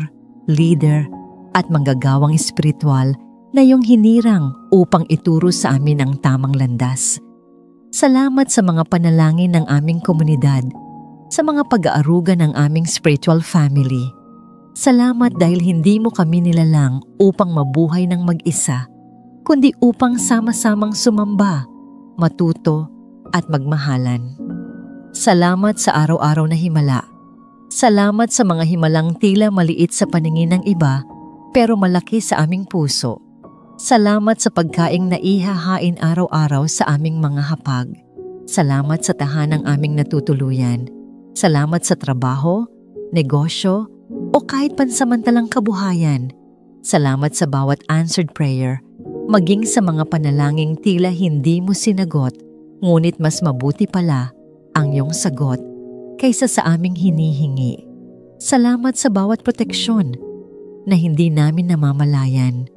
Speaker 1: leader, at manggagawang espiritual na iyong hinirang upang ituro sa amin ang tamang landas. Salamat sa mga panalangin ng aming komunidad, sa mga pag-aaruga ng aming spiritual family. Salamat dahil hindi mo kami nilalang upang mabuhay ng mag-isa, kundi upang sama-samang sumamba, matuto, at magmahalan. Salamat sa araw-araw na himala. Salamat sa mga himalang tila maliit sa paningin ng iba, pero malaki sa aming puso. Salamat sa pagkaing naihahain araw-araw sa aming mga hapag. Salamat sa tahanang aming natutuluyan. Salamat sa trabaho, negosyo, o kahit pansamantalang kabuhayan. Salamat sa bawat answered prayer, maging sa mga panalangin tila hindi mo sinagot, ngunit mas mabuti pala ang iyong sagot kaysa sa aming hinihingi. Salamat sa bawat proteksyon na hindi namin namamalayan,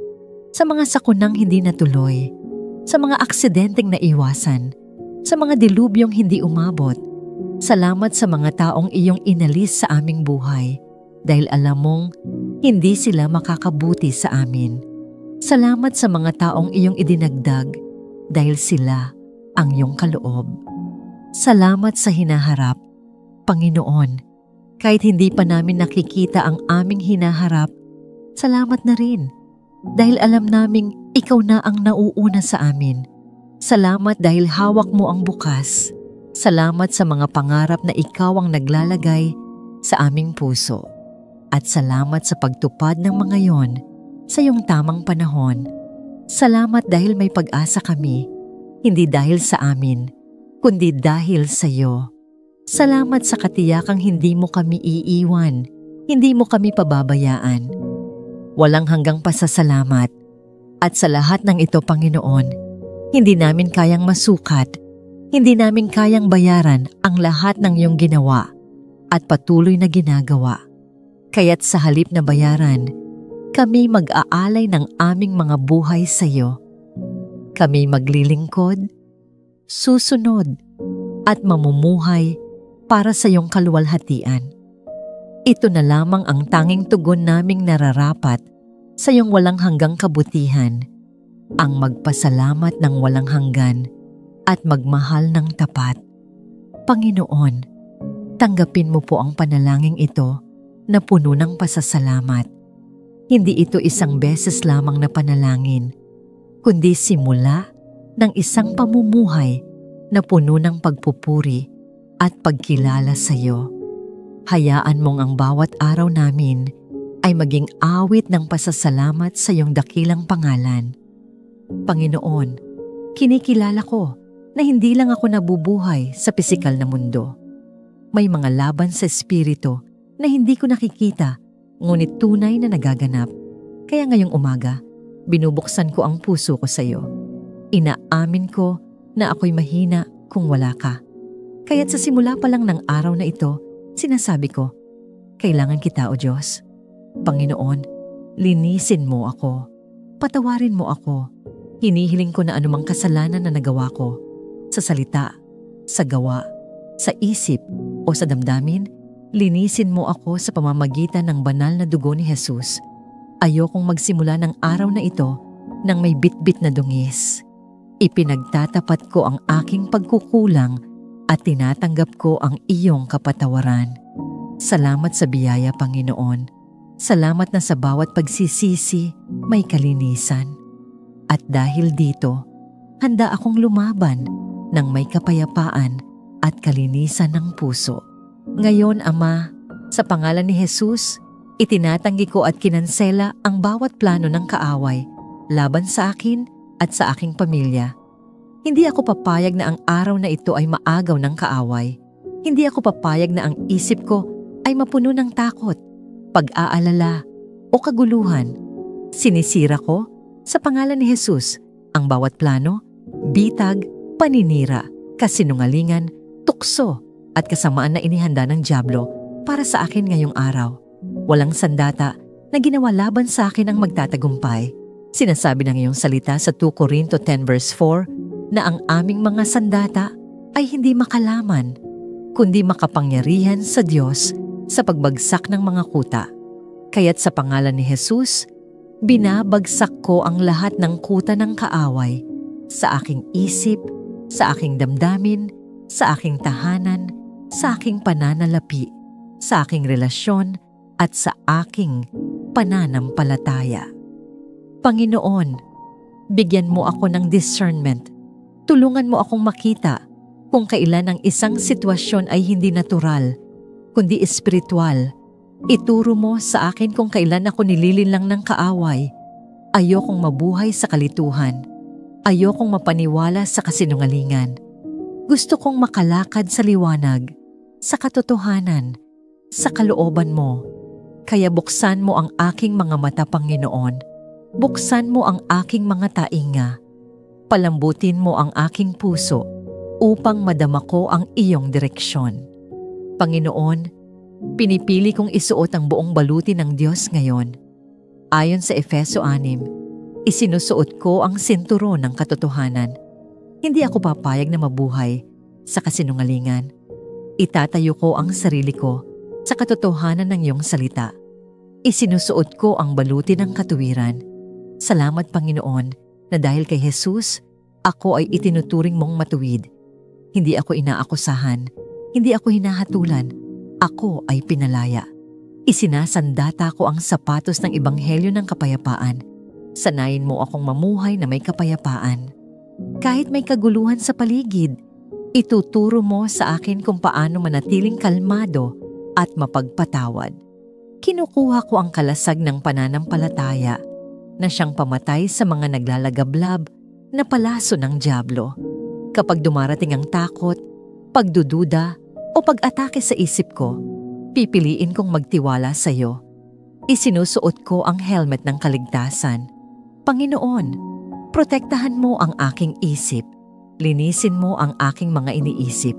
Speaker 1: sa mga sakunang hindi natuloy, sa mga aksidenteng naiwasan, sa mga dilubyong hindi umabot. Salamat sa mga taong iyong inalis sa aming buhay dahil alam mong hindi sila makakabuti sa amin. Salamat sa mga taong iyong idinagdag dahil sila ang iyong kaloob. Salamat sa hinaharap, Panginoon. Kahit hindi pa namin nakikita ang aming hinaharap, salamat na rin dahil alam naming ikaw na ang nauuna sa amin. Salamat dahil hawak mo ang bukas. Salamat sa mga pangarap na ikaw ang naglalagay sa aming puso. At salamat sa pagtupad ng mga yon sa iyong tamang panahon. Salamat dahil may pag-asa kami, hindi dahil sa amin, kundi dahil sa iyo. Salamat sa katiyakang hindi mo kami iiwan, hindi mo kami pababayaan. Walang hanggang pasasalamat. At sa lahat ng ito, Panginoon, hindi namin kayang masukat, hindi namin kayang bayaran ang lahat ng iyong ginawa at patuloy na ginagawa. Kaya't sa halip na bayaran, kami mag-aalay ng aming mga buhay sa iyo. Kami maglilingkod, susunod, at mamumuhay para sa iyong kaluwalhatian. Ito na lamang ang tanging tugon naming nararapat sa iyong walang hanggang kabutihan, ang magpasalamat ng walang hanggan at magmahal ng tapat. Panginoon, tanggapin mo po ang panalangin ito na puno ng pasasalamat. Hindi ito isang beses lamang na panalangin, kundi simula ng isang pamumuhay na puno ng pagpupuri at pagkilala sa iyo. Hayaan mong ang bawat araw namin ay maging awit ng pasasalamat sa iyong dakilang pangalan. Panginoon, kinikilala ko na hindi lang ako nabubuhay sa pisikal na mundo. May mga laban sa espiritu na hindi ko nakikita, ngunit tunay na nagaganap. Kaya ngayong umaga, binubuksan ko ang puso ko sa iyo. Inaamin ko na ako'y mahina kung wala ka. Kaya't sa simula pa lang ng araw na ito, sinasabi ko, kailangan kita o Diyos. Panginoon, linisin mo ako. Patawarin mo ako. Hinihiling ko na anumang kasalanan na nagawa ko, sa salita, sa gawa, sa isip o sa damdamin, linisin mo ako sa pamamagitan ng banal na dugo ni Jesus. Ayokong magsimula ng araw na ito nang may bitbit na dungis. Ipinagtatapat ko ang aking pagkukulang at tinatanggap ko ang iyong kapatawaran. Salamat sa biyaya, Panginoon. Salamat na sa bawat pagsisisi may kalinisan. At dahil dito, handa akong lumaban ng may kapayapaan at kalinisan ng puso. Ngayon, Ama, sa pangalan ni Jesus, itinatanggi ko at kinansela ang bawat plano ng kaaway laban sa akin at sa aking pamilya. Hindi ako papayag na ang araw na ito ay maagaw ng kaaway. Hindi ako papayag na ang isip ko ay mapuno ng takot, pag-aalala o kaguluhan. Sinisira ko sa pangalan ni Jesus ang bawat plano, bitag, paninira, kasinungalingan, tukso at kasamaan na inihanda ng dyablo para sa akin ngayong araw. Walang sandata na ginawa laban sa akin ang magtatagumpay. Sinasabi ng iyong salita sa 2 Corinto 10 verse 4 na ang aming mga sandata ay hindi makalaman, kundi makapangyarihan sa Diyos sa pagbagsak ng mga kuta. Kaya't sa pangalan ni Jesus, binabagsak ko ang lahat ng kuta ng kaaway sa aking isip, sa aking damdamin, sa aking tahanan, sa aking pananalapi, sa aking relasyon, at sa aking pananampalataya. Panginoon, bigyan mo ako ng discernment. Tulungan mo akong makita kung kailan ang isang sitwasyon ay hindi natural, kundi espiritual. Ituro mo sa akin kung kailan ako nililinlang ng kaaway. Ayokong mabuhay sa kalituhan. Ayokong mapaniwala sa kasinungalingan. Gusto kong makalakad sa liwanag, sa katotohanan, sa kalooban mo. Kaya buksan mo ang aking mga mata, Panginoon. Buksan mo ang aking mga tainga. Palambutin mo ang aking puso upang madama ko ang iyong direksyon. Panginoon, pinipili kong isuot ang buong baluti ng Diyos ngayon. Ayon sa Efeso 6, isinusuot ko ang sinturon ng katotohanan. Hindi ako papayag na mabuhay sa kasinungalingan. Itatayo ko ang sarili ko sa katotohanan ng iyong salita. Isinusuot ko ang baluti ng katuwiran. Salamat, Panginoon, na dahil kay Jesus, ako ay itinuturing mong matuwid. Hindi ako inaakusahan, hindi ako hinahatulan, ako ay pinalaya. Isinasandata ko ang sapatos ng ebanghelyo ng kapayapaan. Sanayin mo akong mamuhay na may kapayapaan. Kahit may kaguluhan sa paligid, ituturo mo sa akin kung paano manatiling kalmado at mapagpatawad. Kinukuha ko ang kalasag ng pananampalataya na siyang pamatay sa mga naglalagablab na palaso ng dyablo. Kapag dumarating ang takot, pagdududa o pag-atake sa isip ko, pipiliin kong magtiwala sa iyo. Isinusuot ko ang helmet ng kaligtasan. Panginoon, protektahan mo ang aking isip. Linisin mo ang aking mga iniisip.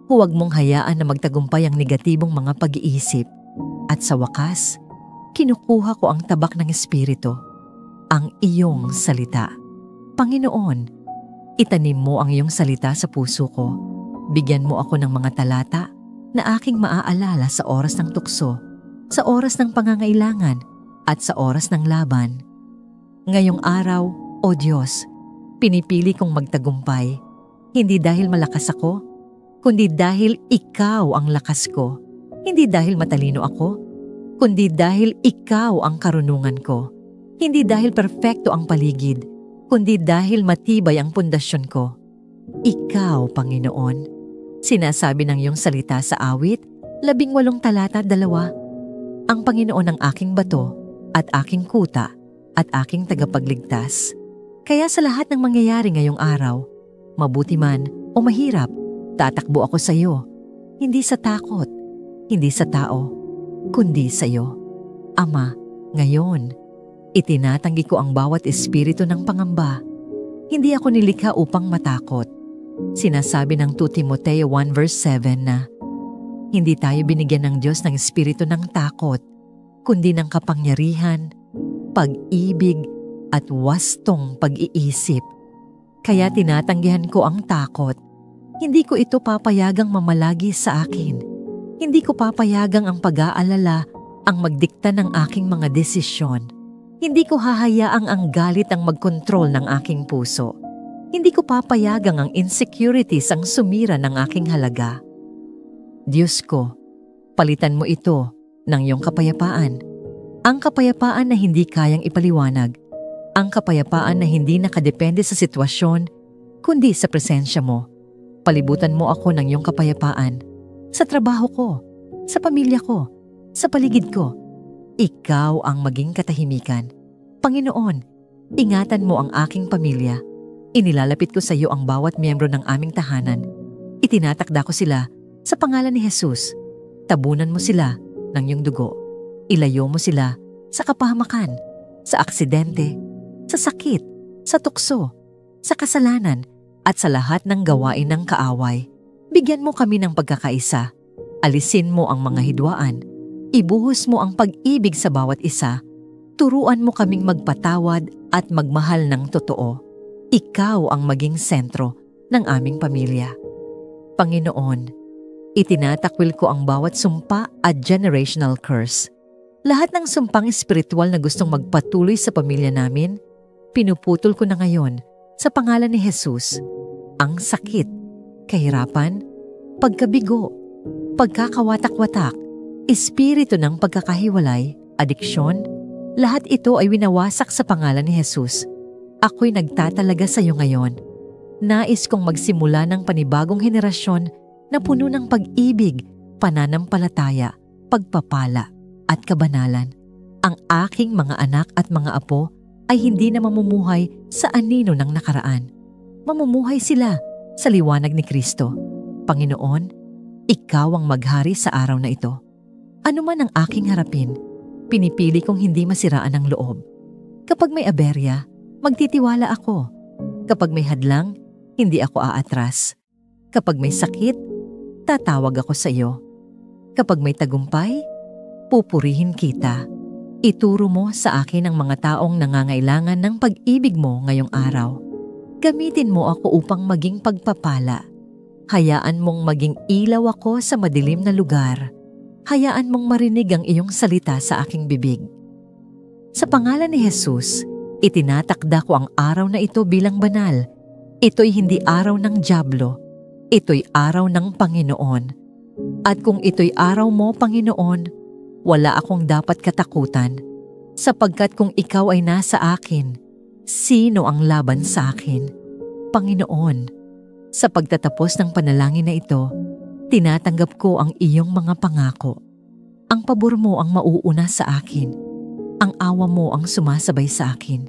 Speaker 1: Huwag mong hayaan na magtagumpay ang negatibong mga pag-iisip. At sa wakas, kinukuha ko ang tabak ng Espiritu, ang iyong salita. Panginoon, itanim mo ang iyong salita sa puso ko. Bigyan mo ako ng mga talata na aking maaalala sa oras ng tukso, sa oras ng pangangailangan, at sa oras ng laban. Ngayong araw, O Diyos, pinipili kong magtagumpay, hindi dahil malakas ako, kundi dahil Ikaw ang lakas ko. Hindi dahil matalino ako, kundi dahil ikaw ang karunungan ko. Hindi dahil perpekto ang paligid, kundi dahil matibay ang pundasyon ko. Ikaw, Panginoon. Sinasabi ng iyong salita sa Awit, 18 talata 2. Ang Panginoon ang aking bato at aking kuta at aking tagapagligtas. Kaya sa lahat ng mangyayari ngayong araw, mabuti man o mahirap, tatakbo ako sa iyo. Hindi sa takot, hindi sa tao, kundi sa iyo. Ama, ngayon, itinatanggi ko ang bawat espiritu ng pangamba. Hindi ako nilikha upang matakot. Sinasabi ng 2 Timoteo 1 verse 7 na, hindi tayo binigyan ng Diyos ng espiritu ng takot, kundi ng kapangyarihan, pag-ibig, at wastong pag-iisip. Kaya tinatanggihan ko ang takot. Hindi ko ito papayagang mamalagi sa akin. Hindi ko papayagang ang pag-aalala ang magdikta ng aking mga desisyon. Hindi ko hahayaang ang galit ang magkontrol ng aking puso. Hindi ko papayagang ang insecurities ang sumira ng aking halaga. Diyos ko, palitan mo ito ng iyong kapayapaan. Ang kapayapaan na hindi kayang ipaliwanag. Ang kapayapaan na hindi nakadepende sa sitwasyon, kundi sa presensya mo. Palibutan mo ako ng iyong kapayapaan. Sa trabaho ko, sa pamilya ko, sa paligid ko. Ikaw ang maging katahimikan. Panginoon, ingatan mo ang aking pamilya. Inilalapit ko sa iyo ang bawat miyembro ng aming tahanan. Itinatakda ko sila sa pangalan ni Jesus. Tabunan mo sila ng iyong dugo. Ilayo mo sila sa kapahamakan, sa aksidente, sa sakit, sa tukso, sa kasalanan, at sa lahat ng gawain ng kaaway. Bigyan mo kami ng pagkakaisa. Alisin mo ang mga hidwaan. Ibuhos mo ang pag-ibig sa bawat isa. Turuan mo kaming magpatawad at magmahal ng totoo. Ikaw ang maging sentro ng aming pamilya. Panginoon, itinatakwil ko ang bawat sumpa at generational curse. Lahat ng sumpang espiritual na gustong magpatuloy sa pamilya namin, pinuputol ko na ngayon sa pangalan ni Jesus. Ang sakit, kahirapan, pagkabigo, pagkakawatak-watak, espiritu ng pagkakahiwalay, adiksyon, lahat ito ay winawasak sa pangalan ni Jesus. Ako'y nagtatalaga sa iyo ngayon. Nais kong magsimula ng panibagong henerasyon na puno ng pag-ibig, pananampalataya, pagpapala, at kabanalan. Ang aking mga anak at mga apo ay hindi na mamumuhay sa anino ng nakaraan. Mamumuhay sila sa liwanag ni Kristo. Panginoon, ikaw ang maghari sa araw na ito. Ano man ang aking harapin, pinipili kong hindi masiraan ang loob. Kapag may aberya, magtitiwala ako. Kapag may hadlang, hindi ako aatras. Kapag may sakit, tatawag ako sa iyo. Kapag may tagumpay, pupurihin kita. Ituro mo sa akin ang mga taong nangangailangan ng pag-ibig mo ngayong araw. Gamitin mo ako upang maging pagpapala. Hayaan mong maging ilaw ako sa madilim na lugar. Hayaan mong marinig ang iyong salita sa aking bibig. Sa pangalan ni Jesus, itinatakda ko ang araw na ito bilang banal. Ito'y hindi araw ng dyablo. Ito'y araw ng Panginoon. At kung ito'y araw mo, Panginoon, wala akong dapat katakutan, sapagkat kung ikaw ay nasa akin, sino ang laban sa akin? Panginoon, sa pagtatapos ng panalangin na ito, tinatanggap ko ang iyong mga pangako. Ang pabor mo ang mauuna sa akin. Ang awa mo ang sumasabay sa akin.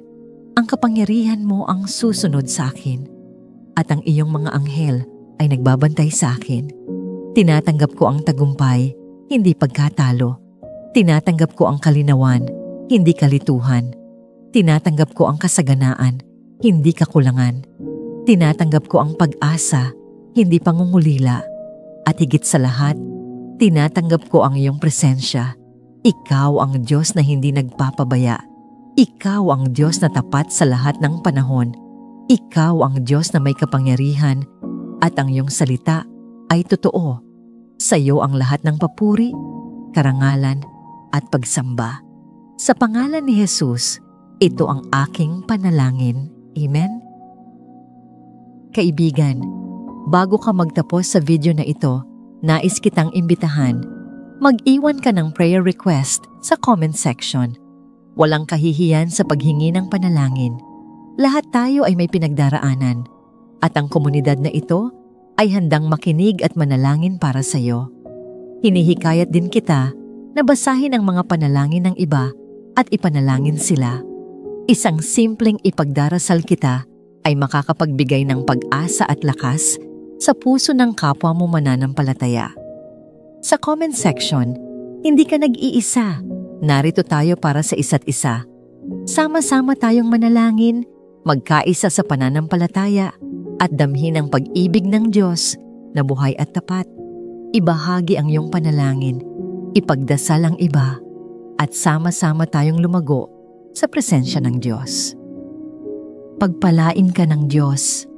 Speaker 1: Ang kapangyarihan mo ang susunod sa akin. At ang iyong mga anghel ay nagbabantay sa akin. Tinatanggap ko ang tagumpay, hindi pagkatalo. Tinatanggap ko ang kalinawan, hindi kalituhan. Tinatanggap ko ang kasaganaan, hindi kakulangan. Tinatanggap ko ang pag-asa, hindi pangungulila. At higit sa lahat, tinatanggap ko ang iyong presensya. Ikaw ang Diyos na hindi nagpapabaya. Ikaw ang Diyos na tapat sa lahat ng panahon. Ikaw ang Diyos na may kapangyarihan at ang iyong salita ay totoo. Sa iyo ang lahat ng papuri, karangalan, at pagsamba. Sa pangalan ni Jesus, ito ang aking panalangin. Amen? Kaibigan, bago ka magtapos sa video na ito, nais kitang imbitahan. Mag-iwan ka ng prayer request sa comment section. Walang kahihiyan sa paghingi ng panalangin. Lahat tayo ay may pinagdaraanan at ang komunidad na ito ay handang makinig at manalangin para sa iyo. Hinihikayat din kita na basahin ang mga panalangin ng iba at ipanalangin sila. Isang simpleng ipagdarasal kita ay makakapagbigay ng pag-asa at lakas sa puso ng kapwa mo mananampalataya. Sa comment section, hindi ka nag-iisa. Narito tayo para sa isa't isa. Sama-sama tayong manalangin, magkaisa sa pananampalataya at damhin ang pag-ibig ng Diyos na buhay at tapat. Ibahagi ang iyong panalangin, ipagdasal ang iba, at sama-sama tayong lumago sa presensya ng Diyos. Pagpalain ka ng Diyos